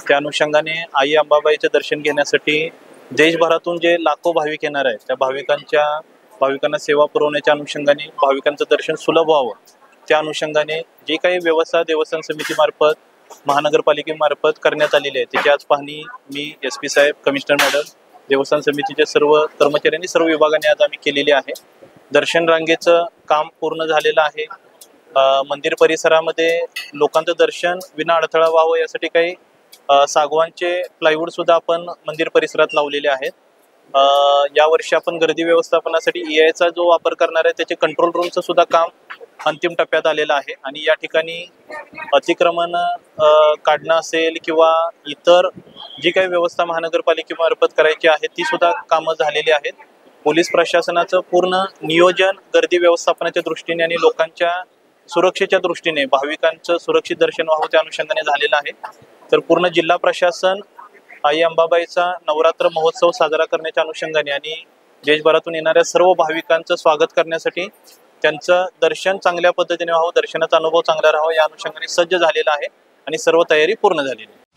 त्या अनुषंगाने आई अंबाबाईचे दर्शन घेण्यासाठी देशभरातून जे लाखो भाविक येणार आहेत त्या भाविकांना सेवा पुरवण्याच्या अनुषंगाने भाविकांचं दर्शन सुलभ व्हावं त्या अनुषंगाने जी काही व्यवस्था देवस्थान समितीमार्फत महानगरपालिकेमार्फत करण्यात आलेली आहे त्याची आज पाहणी मी SP साहेब, कमिशनर मॅडम, देवस्थान समितीचे सर्व कर्मचाऱ्यांनी सर्व विभागाने आज आम्ही केलेली आहे। दर्शन रांगेचं काम पूर्ण झालेलं आहे। मंदिर परिसरामध्ये लोकांचं दर्शन विना अडथळा व्हावं यासाठी काही सागवानचे प्लायवूड सुद्धा आपण मंदिर परिसरात लावलेले आहेत। यावर्षी आपण गर्दी व्यवस्थापनासाठी EI चा जो वापर करणार आहे त्याचे कंट्रोल रूमचं सुद्धा काम अंतिम टप्प्यात आलेलं आहे आणि या ठिकाणी अतिक्रमण काढणं असेल किंवा इतर जी काही व्यवस्था महानगरपालिकेमार्फत करायची आहे ती सुद्धा कामं झालेली आहेत। पोलीस प्रशासनाचं पूर्ण नियोजन गर्दी व्यवस्थापनाच्या दृष्टीने आणि लोकांच्या सुरक्षेच्या दृष्टीने भाविकांचं सुरक्षित दर्शन व्हावं त्या अनुषंगाने झालेलं आहे। तर पूर्ण जिल्हा प्रशासन आई अंबाबाईचा नवरात्र महोत्सव साजरा करण्याच्या अनुषंगाने आणि देशभरातून येणाऱ्या सर्व भाविकांचं स्वागत करण्यासाठी त्यांचं दर्शन चांगल्या पद्धतीने व्हावं, दर्शनाचा अनुभव चांगला राहावा या अनुषंगाने सज्ज झालेला आहे आणि सर्व तयारी पूर्ण झालेली आहे।